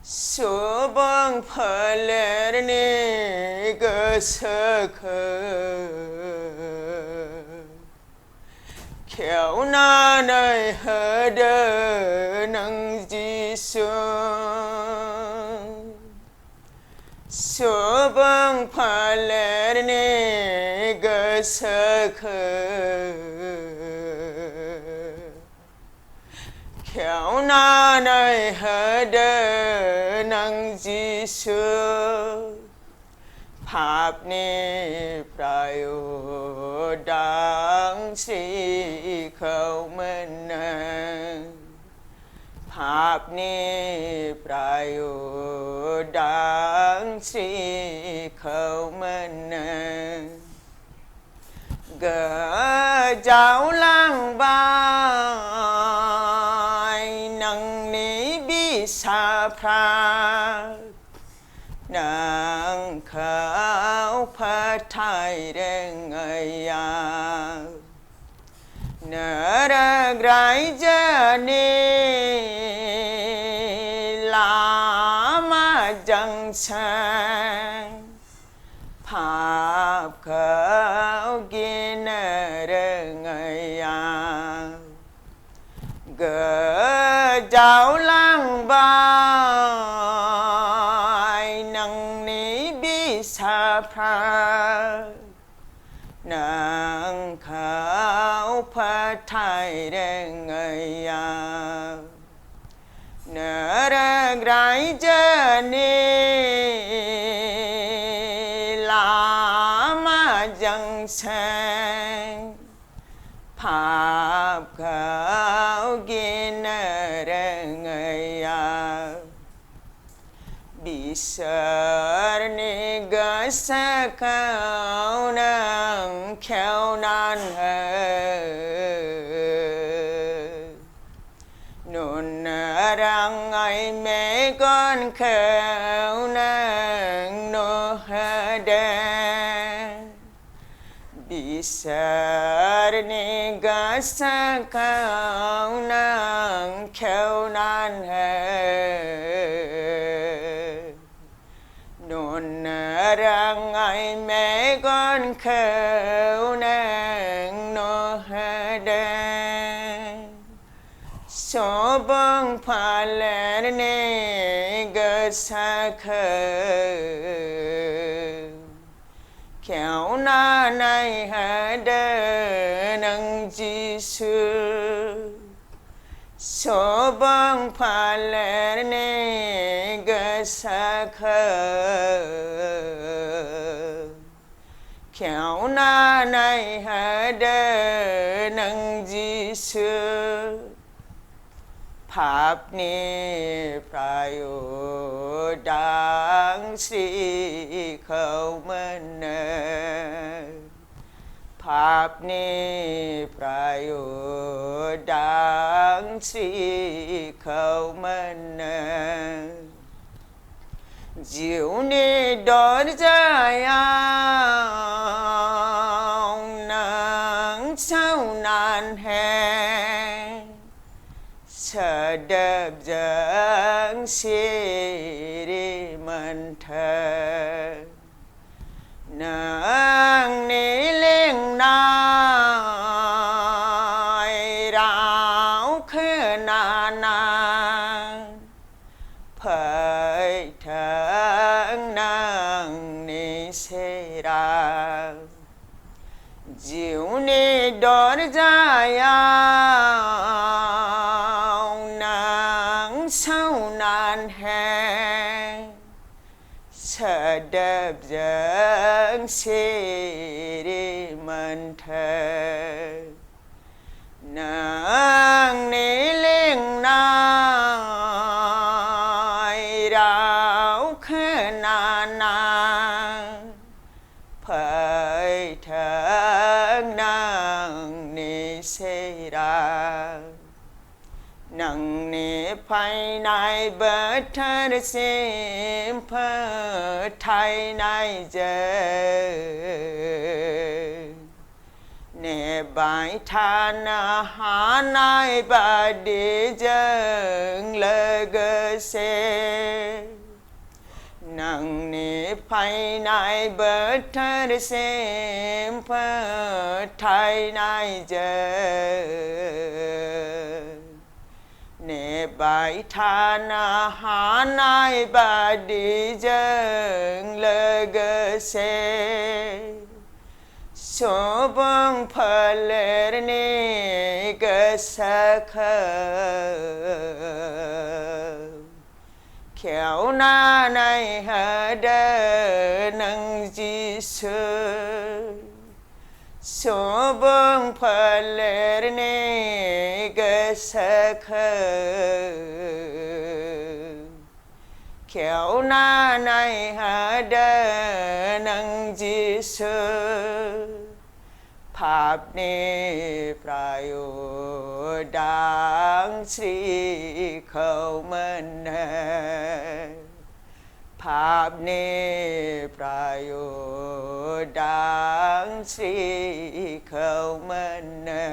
số băng phở lệ ni cơ sơ khờ khéo na nơi hờ đơ nâng chi xuống số băng phở lệ ni cơ sơ khờ khéo na nơi hờ đơ nâng chi xuống pháp ni prayo đăng sĩ khẩu minh pháp ni prayo đăng sĩ khẩu minh gỡ cháu lang bài nâng ní bi sa pra nang khao phá thai đen ngày à nở ra gái cha ni lá ma chẳng sang pháp khao kia nở ra ngày à gỡ cháu lang bài nâng ní bi sa pra nang khao phá thai đen ngày à nở ra gái cha ni lá ma chẳng sang pháp khao kia nở ra ngày à Bisar ni gasa khao nang khéo nan hờ nôn răng ai mẹ con khéo nang nô hờ đê Bisar ni gasa khao nang khéo nan hờ nôn răng ai mẹ con khêu nàng nô ha đê số băng phá lệ nê gơ sa khờ khéo na này ha đê nâng chi sư số băng phá lệ nê gơ sa khờ khéo na này hờ đê nâng chi sư pháp ni prayo đăng sĩ khẩu minh pháp ni prayo đăng sĩ khẩu minh diệu ni đón dài ông nắng sau nan hè sợ đập giấc xì đi mình thờ nắng ní lên nai ráo khơi nan phải thang nàng ni se ra diệu ni đón dài ông nắng sau nan hè sợ đập giấc xì đi mình thờ nàng ní lên nai ráo khơi nan phải thang nàng ni se ra nâng ni phai nai bớt thơ xem phơ thay nai giờ nè bài than hà nai bà đi dâng lời กเสนังนิพพายในเบิดเธอเสมเพื่อไทยในเจอเนบายทานอาหารในบาดีเจิงเลกเสโสบังเพลรนีกษะเคเขียวหน้าในหาเดนังจีสโสบังเพลรนีกษะเคเขียวหน้าในหาเดนังจีสภาพนี้ประโยชน์ดังสรีเขามันแน่ภาพนี้ประโยชน์ดังสรีเขามันแน่